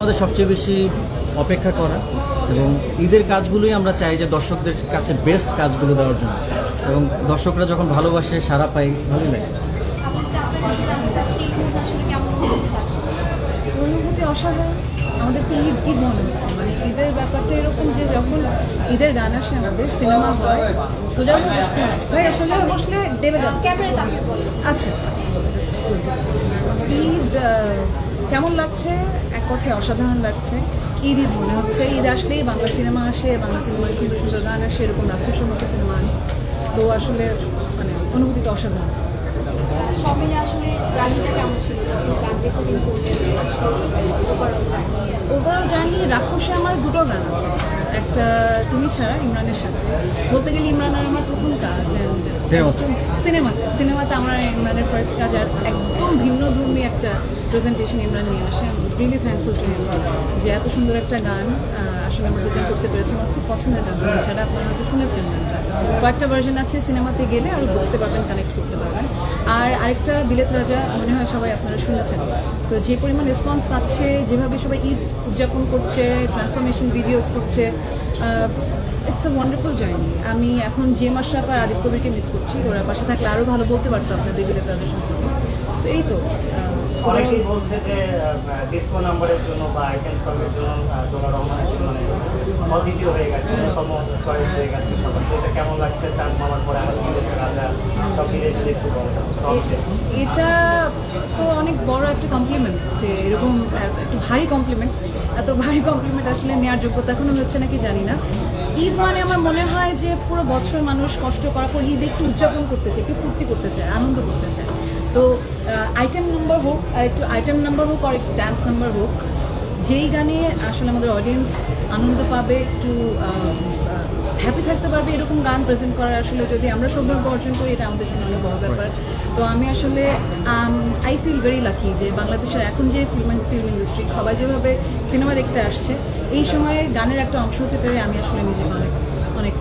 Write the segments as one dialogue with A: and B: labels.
A: আমাদের সবচেয়ে বেশি অপেক্ষা করা, এবং ঈদের কাজগুলোই আমরা চাই যে দর্শকদের কাছে বেস্ট কাজগুলো দেওয়ার জন্য, এবং দর্শকরা যখন ভালোবাসে সাড়া পাই ভালোই লাগে।
B: অনুভূতি অসাধারণ। আমাদের তো ঈদ মনে হচ্ছে, মানে ঈদের ব্যাপারটা এরকম যে যখন ঈদের গান আসে আমাদের সিনেমা হয়, সোজা হয়ে বসতে হয়। ভাইয়া সোজা হয়ে বসলে দেবে যাবে ক্যামেরা। আচ্ছা, ঈদ কেমন লাগছে? এক কথায় অসাধারণ লাগছে। ঈদ মনে হচ্ছে, ঈদ আসলেই বাংলা সিনেমা আসে, বাংলা সিনেমার সুন্দর সুন্দর গান আসে, এরকম রাত্রে সম্পর্কে সিনেমা আসে। তো আসলে মানে অনুভূতিটা অসাধারণ।
C: সব মিলে আসলে জার্নিটা কেমন ছিল? গান রেকর্ডিং করলেন,
B: ওভারঅল জার্নি রাক্ষসে আমার দুটো গান আছে, একটা তুমি ছাড়া ইমরানের সাথে। বলতে গেলে ইমরান আর আমার প্রথম কাজ, সিনেমাতে আমার ইমরানের ফার্স্ট কাজ, আর একদম ভিন্ন ধর্মী একটা প্রেজেন্টেশন ইমরান নিয়ে আসে। আমি রিয়েলি থ্যাঙ্কফুল টু হিম যে এত সুন্দর একটা গান আসলে আমরা প্রেজেন্ট করতে পেরেছি। আমার খুব পছন্দের গান, তুমি ছাড়া আপনারা হয়তো শুনেছেন গানটা, কয়েকটা ভার্জন আছে, সিনেমাতে গেলে আরও বুঝতে পারবেন, কানেক্ট করতে পারবেন। আর আরেকটা বিলেত রাজা মনে হয় সবাই আপনারা শুনেছেন। তো যে পরিমাণ রেসপন্স পাচ্ছে, যেভাবে সবাই ঈদ উদযাপন করছে, ট্রান্সফরমেশন ভিডিওস করছে, ইটস আ ওয়ান্ডারফুল জার্নি। আমি এখন জেম আশরাফ আর আদিত্য কবিরকে মিস করছি, ওরা পাশে থাকলে আরও ভালো বলতে পারতো আপনাদের বিলেত রাজা সম্পর্কে। তো এই তো
D: অনেকেই বলছে যে ডিসকো নাম্বারের জন্য বা আইটেম সঙ্গের জন্য দোলা রহমানের মানে অদ্বিতীয় হয়ে গেছে, সম চয়েস হয়ে গেছে সবার। এটা কেমন লাগছে? চাঁদ মামার পরে আমার বিলেত রাজা সব মিলে যদি একটু বলতাম।
B: এটা তো অনেক বড় একটা কমপ্লিমেন্ট, যে এরকম একটু ভারী কমপ্লিমেন্ট। এত ভারী কমপ্লিমেন্ট আসলে নেওয়ার যোগ্যতা এখনো হচ্ছে নাকি জানি না। ঈদ মানে আমার মনে হয় যে পুরো বছর মানুষ কষ্ট করার পর ঈদ একটু উদযাপন করতে চায়, একটু ফুর্তি করতে চায়, আনন্দ করতে চায়। তো আইটেম নাম্বার হোক, আর একটু আইটেম নাম্বার হোক, আর একটু ডান্স নাম্বার হোক, যেই গানে আসলে আমাদের অডিয়েন্স আনন্দ পাবে, একটু হ্যাপি থাকতে পারবে, এরকম গান প্রেজেন্ট করার আসলে যদি আমরা সৌভাগ্য অর্জন করি, এটা আমাদের জন্য অনেক বড় ব্যাপার। তো আমি আসলে আই ফিল ভেরি লাকি যে বাংলাদেশের এখন যে ফিল্ম ইন্ডাস্ট্রি সবাই যেভাবে সিনেমা দেখতে আসছে, এই সময়ে গানের একটা অংশ হতে পেরে আমি আসলে নিজেকে অনেক অনেক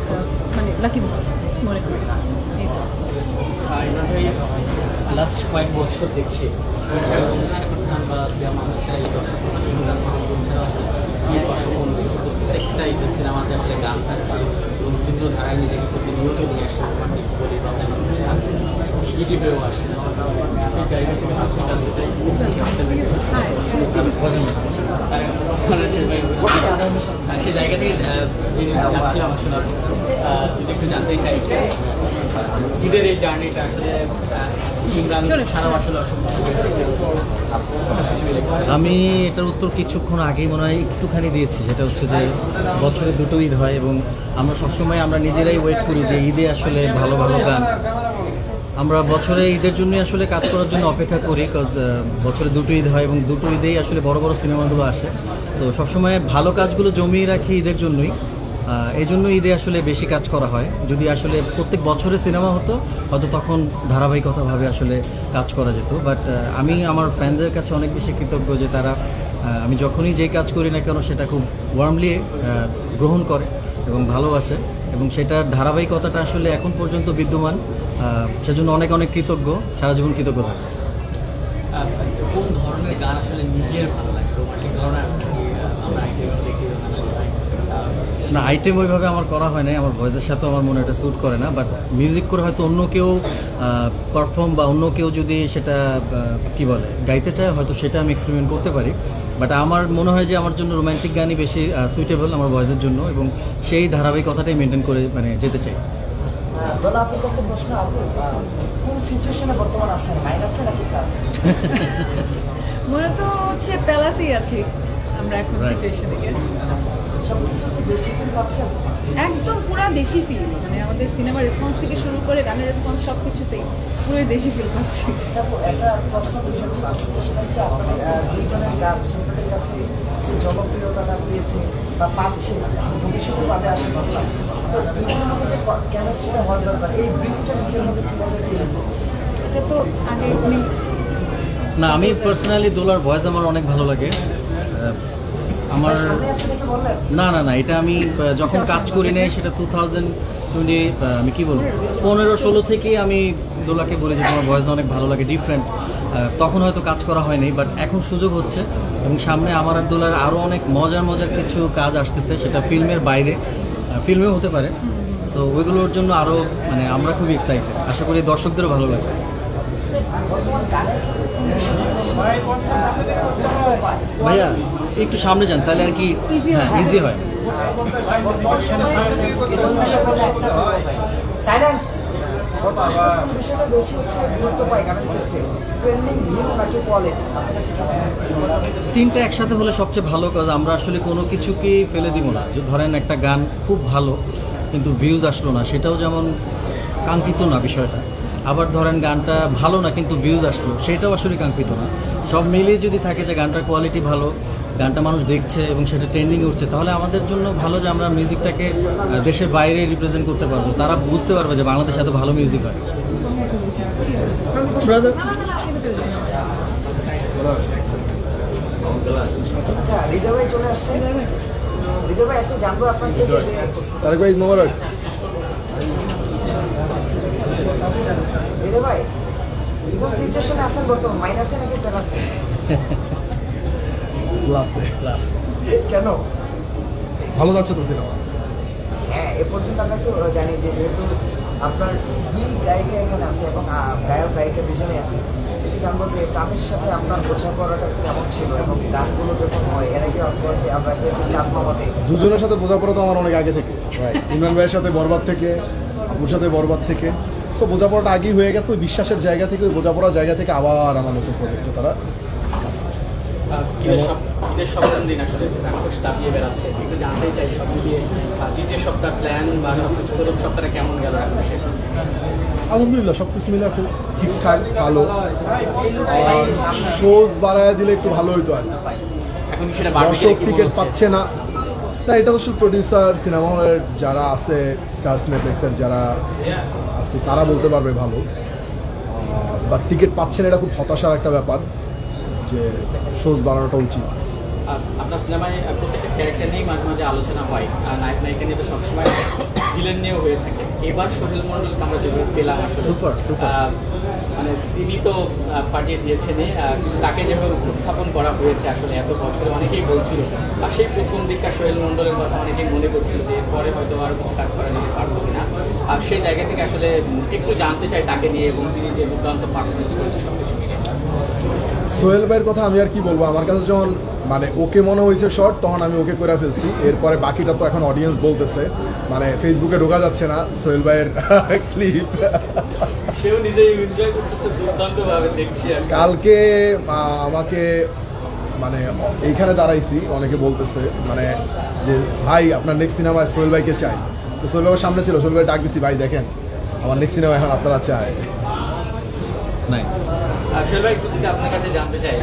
B: মানে লাকি মনে করি।
E: লাস্ট কয়েক বছর দেখছি শাকিব খান বা সিয়া মাহমুদ ছাড়া এই দর্শক ছাড়া ঈদ অসম্পূর্ণ হয়েছে। প্রত্যেকটা ঈদের সিনেমাতে আসলে গান থাকছে এবং বিভিন্ন ধারায় নিজেকে প্রতিনিয়ত নিয়ে আসছে, বলি ইউটিউবেও আসছে। সেই জায়গা থেকে যাচ্ছিলাম আসলে একটু জানতেই চাই ঈদের এই জার্নিটা আসলে ইমরান সারা আসলে
A: আমি এটার উত্তর কিছুক্ষণ আগেই মনে হয় একটুখানি দিয়েছি, যেটা হচ্ছে যে বছরে দুটো ঈদ হয় এবং আমরা সবসময় আমরা নিজেরাই ওয়েট করি যে ঈদে আসলে ভালো ভালো গান। আমরা বছরে ঈদের জন্য আসলে কাজ করার জন্য অপেক্ষা করি, বিকজ বছরে দুটো ঈদ হয় এবং দুটো ঈদেই আসলে বড় বড় সিনেমাগুলো আসে। তো সবসময় ভালো কাজগুলো জমিয়ে রাখি ঈদের জন্যই, এই জন্য ঈদে আসলে বেশি কাজ করা হয়। যদি আসলে প্রত্যেক বছরে সিনেমা হতো হয়তো তখন ধারাবাহিকতাভাবে আসলে কাজ করা যেত। বাট আমি আমার ফ্যানদের কাছে অনেক বেশি কৃতজ্ঞ যে তারা আমি যখনই যেই কাজ করি না কেন সেটা খুব ওয়ার্মলি গ্রহণ করে এবং ভালোবাসে, এবং সেটার ধারাবাহিকতাটা আসলে এখন পর্যন্ত বিদ্যমান। সেজন্য অনেক অনেক কৃতজ্ঞ, সারা জীবন কৃতজ্ঞ থাকে।
E: কোন ধরনের গান আসলে নিজের ভালো লাগে? রোমান্টিক ধরনের আমরা দেখি
A: না, আইটেম ওইভাবে আমার করা হয় নাই, আমার ভয়েসের সাথে আমার মনে এটা স্যুট করে না। বাট মিউজিক করে হয়তো অন্য কেউ পারফর্ম বা অন্য কেউ যদি সেটা কি বলে গাইতে চায়, হয়তো সেটা আমি এক্সপেরিমেন্ট করতে পারি। বাট আমার মনে হয় যে আমার জন্য রোম্যান্টিক গানই বেশি সুইটেবল আমার ভয়েসের জন্য, এবং সেই ধারাবাহিকতাটাই মেনটেন করে মানে যেতে চাই।
F: দোলা, আপনার কাছে প্রশ্ন, আপু কোন সিচুয়েশনে বর্তমান আছেন, মাইনাসে নাকি প্লাস?
B: মনে তো হচ্ছে প্যালাসেই আছি আমরা এখন সিচুয়েশনে। গেস
F: সব কিছু কি বেশি ফিল পাচ্ছেন?
B: একদম পুরা দেশি ফিল, মানে আমাদের সিনেমার রেসপন্স থেকে শুরু করে গানের রেসপন্স সব কিছুতেই পুরোই দেশি ফিল পাচ্ছি।
F: আচ্ছা আপু, একটা প্রশ্ন দুজন যে সেটা হচ্ছে আপনাদের দুইজনের গান শ্রোতাদের কাছে যে জনপ্রিয়তাটা পেয়েছে বা পাচ্ছে, ভবিষ্যতে পাবে আশা করছি। তো দুজনের মধ্যে যে কেমিস্ট্রিটা হওয়ার দরকার, এই ব্রিজটা নিজের মধ্যে কীভাবে তৈরি করবো?
B: এটা তো আগে
A: না, আমি পার্সোনালি দোলার ভয়েস আমার অনেক ভালো লাগে। আমার
F: সামনে আসছে দেখে বললেন?
A: না না না, এটা আমি যখন কাজ করি নাই সেটা 2020 আমি কি বলবো 15-16 থেকেই আমি দোলাকে বলি যে তোমার ভয়েস অনেক ভালো লাগে, ডিফারেন্ট। তখন হয়তো কাজ করা হয়নি, বাট এখন সুযোগ হচ্ছে এবং সামনে আমার আর দোলার আরও অনেক মজার মজার কিছু কাজ আসতেছে, সেটা ফিল্মের বাইরে, ফিল্মেও হতে পারে। সো ওইগুলোর জন্য আরও মানে আমরা খুবই এক্সাইটেড, আশা করি দর্শকদেরও ভালো লাগবে।
F: বর্তমান গানের ক্ষেত্রে কোন বিষয়টা বেশি
A: ভাইয়া একটু সামনে যান, তাহলে আর কি
B: Easy হয়।
A: ইজি হয়।
F: বর্তমান সময়ে কোন বিষয়টা সাইলেন্স বর্তমান সময়ে কোন বিষয়টা বেশি হচ্ছে গুরুত্ব পায় গানের ক্ষেত্রে, ট্রেন্ডিং ভিউ নাকি কোয়ালিটি? আপনার কাছে কেমন মনে হয়?
A: তিনটা একসাথে হলে সবচেয়ে ভালো কাজ। আমরা আসলে কোনো কিছুকেই ফেলে দিব না। যে ধরেন একটা গান খুব ভালো কিন্তু ভিউজ আসলো না, সেটাও যেমন কাঙ্ক্ষিত না বিষয়টা। আবার ধরেন গানটা ভালো না কিন্তু ভিউজ আসলো, সেটাও আসলে কাঙ্ক্ষিত না। সব মিলিয়ে যদি থাকে যে গানটার কোয়ালিটি ভালো, গানটা মানুষ দেখছে এবং সেটা ট্রেন্ডিংয়ে উঠছে, তাহলে আমাদের জন্য ভালো যে আমরা মিউজিকটাকে দেশের বাইরে রিপ্রেজেন্ট করতে পারবো। তারা বুঝতে পারবে যে বাংলাদেশে এত ভালো মিউজিক হয়।
F: আচ্ছা, হৃদয় ভাই চলে আসছে। হৃদয় ভাই একটু জানবো আপনার থেকে যে
G: তারেক ভাই মোবারক।
F: হৃদয় ভাই কোন সিচুয়েশনে আছেন বর্তমান, মাইনাসে নাকি প্লাসে?
G: ক্লাস
F: কেন?
G: ভালো যাচ্ছে তো সিনেমা।
F: হ্যাঁ, এ পর্যন্ত আমরা একটু জানি যে যেহেতু আপনার দুই গায়িকা এখানে আছে এবং গায়ক গায়িকা দুজনে আছে, একটু জানবো যে তাদের সাথে আপনার বোঝাপড়াটা কেমন ছিল এবং গানগুলো যখন হয় এর আগে আমরা পেয়েছি চাঁদ মামাতে।
G: দুজনের সাথে বোঝাপড়া তো আমার অনেক আগে থেকে, ইমরান ভাইয়ের সাথে বরবাদ থেকে, আপুর সাথে বরবাদ থেকে। সো বোঝাপড়াটা আগেই হয়ে গেছে, ওই বিশ্বাসের জায়গা থেকে, ওই বোঝাপড়ার জায়গা থেকে আবার আমার নতুন প্রজেক্টে তারা কাজ করছে।
E: ঈদের সপ্তম দিন আসলে রাক্ষস দাবিয়ে বেড়াচ্ছে, একটু জানতেই চাই সব মিলিয়ে দ্বিতীয় সপ্তাহ প্ল্যান বা সবকিছু প্রথম সপ্তাহে কেমন গেল রাক্ষসের?
G: আলহামদুলিল্লাহ সব কিছু মিলে খুব ঠিকঠাক ভালো। আর শোজ বাড়ায় দিলে একটু ভালো হইতো আর কি।
E: এখন কি সেটা বাড়বে
G: দর্শক
E: কি মনে
G: টিকিট
E: হচ্ছে?
G: পাচ্ছে না, না এটা তো শুধু প্রডিউসার, সিনেমা হলের যারা আছে, স্টার সিনেপ্লেক্সের যারা আছে তারা বলতে পারবে ভালো। বাট টিকিট পাচ্ছে না, এটা খুব হতাশার একটা ব্যাপার যে শোজ বাড়ানোটা উচিত।
E: আপনার সিনেমায় প্রত্যেকটা ক্যারেক্টার নিয়েই মাঝে মাঝে আলোচনা হয়, নায়ক নায়িকা নিয়ে তো সবসময় ভিলেন নিয়েও হয়ে থাকে। এবার সোহেল মন্ডলকে আমরা যেভাবে পেলাম আসলে
A: সুপার।
E: মানে তিনি তো পাঠিয়ে দিয়েছেনই, তাকে যেভাবে উপস্থাপন করা হয়েছে আসলে এত বছরে অনেকেই বলছিল, আর সেই প্রথম দিককার সোহেল মন্ডলের কথা অনেকেই মনে করছিল যে এরপরে হয়তো আর কোনো কাজ করা যেতে পারবো না। আর সেই জায়গা থেকে আসলে একটু জানতে চাই তাকে নিয়ে এবং তিনি যে দুর্দান্ত পারফরমেন্স করেছে সব কিছু নিয়ে।
G: সোহেল ভাইয়ের কথা আমি আর কি বলবো, আমার কাছে যখন মানে ওকে মনে হয়েছে শর্ট তখন আমি ওকে করে ফেলছি। এরপরে বাকিটা তো এখন অডিয়েন্স বলতেছে, মানে ফেসবুকে ঢোকা যাচ্ছে না সোহেল ভাইয়ের ক্লিপ।
E: সেও নিজেই এনজয় করতেছে দুর্দান্তভাবে দেখছি আর কি।
G: কালকে আমাকে মানে এইখানে দাঁড়াইছি, অনেকে বলতেছে মানে যে ভাই আপনার নেক্সট সিনেমায় সোহেল ভাইকে চাই। তো সোহেল ভাইয়ের সামনে ছিল, সোহেল ভাই ডাক দিছি, ভাই দেখেন আমার নেক্সট সিনেমা এখন আপনারা চায়।
A: নাইস।
E: সোহেল ভাই একটু যদি আপনার কাছে জানতে চাই,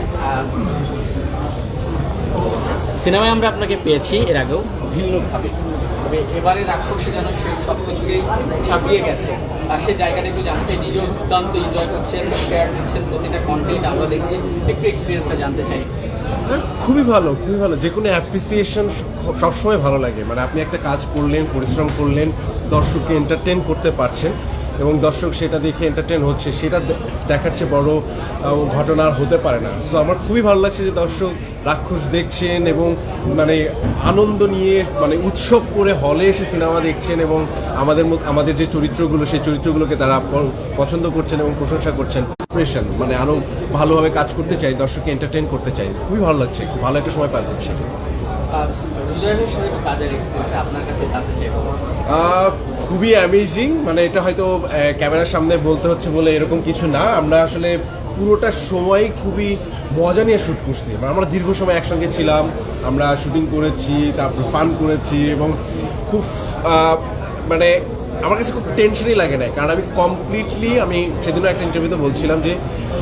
E: সিনেমায় আমরা আপনাকে পেয়েছি এর আগেও ভিন্নভাবে, তবে এবারে রাক্ষসে যেন সে সব কিছুকেই ছাপিয়ে গেছে। আর সেই জায়গাটা একটু জানতে চাই, নিজেও দুর্দান্ত এনজয় করছেন, শেয়ার দিচ্ছেন প্রতিটা কন্টেন্ট আমরা দেখছি, একটু এক্সপিরিয়েন্সটা জানতে চাই।
H: খুবই ভালো, খুবই ভালো। যে কোনো অ্যাপ্রিসিয়েশন সবসময় ভালো লাগে। মানে আপনি একটা কাজ করলেন, পরিশ্রম করলেন, দর্শককে এন্টারটেন করতে পারছেন এবং দর্শক সেটা দেখে এন্টারটেন হচ্ছে, সেটা দেখার চেয়ে বড় ঘটনা আর হতে পারে না। সো আমার খুবই ভালো লাগছে যে দর্শক রাক্ষস দেখছেন এবং মানে আনন্দ নিয়ে মানে উৎসব করে হলে এসে সিনেমা দেখছেন এবং আমাদের যে চরিত্রগুলো সেই চরিত্রগুলোকে তারা পছন্দ করছেন এবং প্রশংসা করছেন। প্রেশন মানে আরও ভালোভাবে কাজ করতে চাই, দর্শককে এন্টারটেন করতে চাই। খুবই ভালো লাগছে, খুব ভালো একটা সময় পার করছি।
E: হৃদয়ের সাথে একটু কাজের এক্সপিরিয়েন্সটা আপনার কাছে জানতে চাই।
H: খুবই অ্যামেজিং। মানে এটা হয়তো ক্যামেরার সামনে বলতে হচ্ছে বলে এরকম কিছু না, আমরা আসলে পুরোটা সময় খুবই মজা নিয়ে শ্যুট করছি। আমরা দীর্ঘ সময় একসঙ্গে ছিলাম, আমরা শুটিং করেছি, তারপর ফান করেছি এবং খুব মানে আমার কাছে খুব টেনশনই লাগে না, কারণ আমি কমপ্লিটলি, আমি সেদিনও একটা ইন্টারভিউতে বলছিলাম যে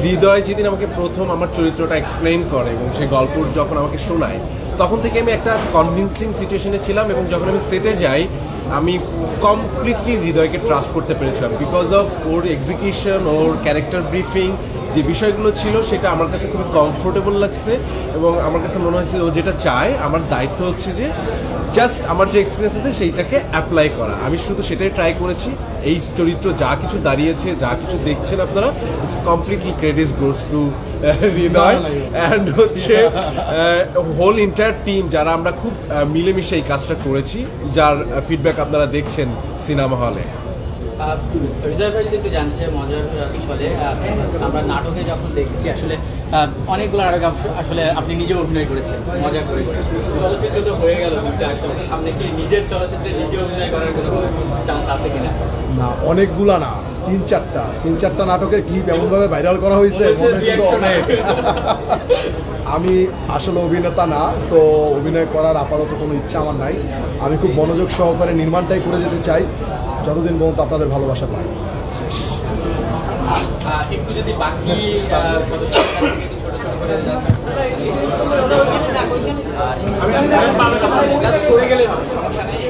H: হৃদয় যেদিন আমাকে প্রথম আমার চরিত্রটা এক্সপ্লেইন করে এবং সেই গল্প যখন আমাকে শোনায়, তখন থেকে আমি একটা কনভিন্সিং সিচুয়েশনে ছিলাম এবং যখন আমি সেটে যাই আমি কমপ্লিটলি হৃদয়কে ট্রাস্ট করতে পেরেছিলাম because of or execution, or character briefing যে বিষয়গুলো ছিল সেটা আমার কাছে খুবই কমফোর্টেবল লাগছে এবং আমার কাছে মনে হয়েছে ও যেটা চায় আমার দায়িত্ব হচ্ছে যে জাস্ট আমার যে এক্সপিরিয়েন্স আছে সেইটাকে অ্যাপ্লাই করা। আমি শুধু সেটাই ট্রাই করেছি। এই চরিত্র যা কিছু দাঁড়িয়েছে, যা কিছু দেখছেন আপনারা, it's completely credit goes to Hriday and হচ্ছে হোল এন্টায়ার টিম যারা আমরা খুব মিলেমিশে এই কাজটা করেছি, যার ফিডব্যাক আপনারা দেখছেন সিনেমা হলে।
E: হৃদয় ভাই যদি একটু জানতে চাই মজার ছলে আমরা নাটকে যখন দেখেছি আসলে অনেকগুলো নাটক আসলে আপনি নিজে অভিনয় করেছেন, মজা করেছেন, চলচ্চিত্র তো হয়ে গেল, কিন্তু আসলে সামনে কি নিজের চলচ্চিত্রে নিজে অভিনয় করার কোনো চান্স আছে কিনা?
G: না, অনেকগুলা না, তিন চারটা নাটকের ক্লিপ এমনভাবে ভাইরাল করা হয়েছে মনে হচ্ছে তো অনেক। আমি আসলে অভিনেতা না, সো অভিনয় করার আপাতত কোনো ইচ্ছা আমার নাই। আমি খুব মনোযোগ সহকারে নির্মাণটাই করে যেতে চাই, যতদিন পর্যন্ত আপনাদের ভালোবাসা পাই।
E: একটু যদি বাকি সদস্যদের কাছ থেকে একটু ছোট ছোট করে সরে গেলে সমস্যা নেই,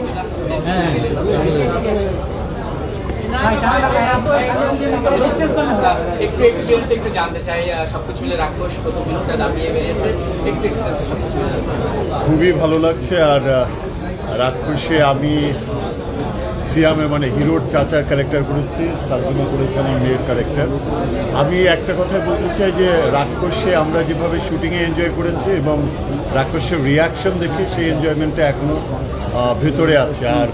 E: একটু এক্সপিরিয়েন্স একটু জানতে চাই। সবকিছু মিলে রাক্ষস প্রথম দিনটা দাবিয়ে বেরিয়েছে, একটু এক্সপিরিয়েন্স সবকিছু মিলে।
I: খুবই ভালো লাগছে। আর রাক্ষসে আমি সিয়ামে মানে হিরোর চাচার ক্যারেক্টার করেছি, সালগুনা করেছে আমার মেয়ের ক্যারেক্টার। আমি একটা কথাই বলতে চাই যে রাক্ষসে আমরা যেভাবে শুটিংয়ে এনজয় করেছি এবং রাক্ষসের রিয়াকশন দেখে সেই এনজয়মেন্টটা এখনও ভেতরে আছে। আর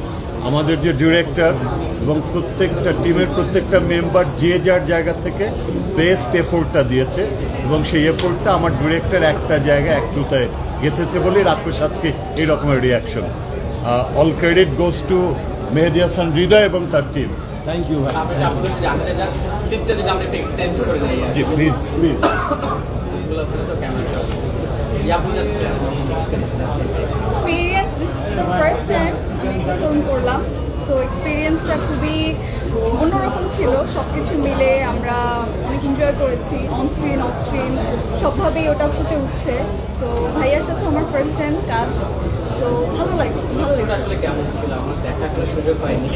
I: আমাদের যে ডিরেক্টর এবং প্রত্যেকটা টিমের প্রত্যেকটা মেম্বার যে যার জায়গা থেকে বেস্ট এফোর্টটা দিয়েছে এবং সেই এফোর্টটা আমার ডিরেক্টর একটা জায়গায় একটুতায় গেঁথেছে বলেই রাক্ষস আজকে এই রকমের reaction. All credit goes to Mehedi Hasan Hridoy এবং তার টিম।
G: থ্যাংক ইউ ভাই।
E: আমরা আপনাদের সাথে জানতে চাই সিটটা যদি আমরা একটু এক্সচেঞ্জ করে নিই।
I: জি please please.
C: Experience, this is the first time আমি একটা ফিল্ম করলাম, সো এক্সপিরিয়েন্সটা খুবই অন্যরকম ছিল। সব কিছু মিলে আমরা অনেক এনজয় করেছি, অন স্ক্রিন অফ স্ক্রিন সবভাবেই ওটা ফুটে উঠছে। সো ভাইয়ার সাথে আমার ফার্স্ট টাইম কাজ, সো ভালো লাগছে।
E: আসলে কেমন ছিল আমার দেখা করার সুযোগ হয়নি,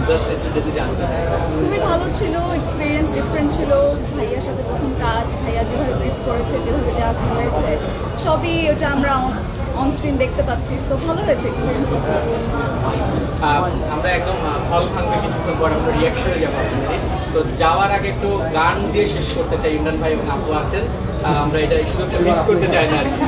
E: জাস্ট একটু যদি জানতে চাই।
C: খুবই ভালো ছিল, এক্সপিরিয়েন্স ডিফারেন্ট ছিল। ভাইয়ার সাথে প্রথম কাজ, ভাইয়া যেভাবে ব্রিফ করেছে, যেভাবে যা হয়েছে সবই ওটা আমরা অন স্ক্রিন দেখতে পাচ্ছি। সো ভালো হয়েছে এক্সপিরিয়েন্স।
E: আমরা একদম হল ভাঙবে কিছুক্ষণ পর আমরা রিয়াকশনে যাবো আপনাদের। তো যাওয়ার আগে একটু গান দিয়ে শেষ করতে চাই। ইমরান ভাই এবং আপু আছেন, আমরা এটা এই সুযোগটা মিস করতে চাই না আর কি।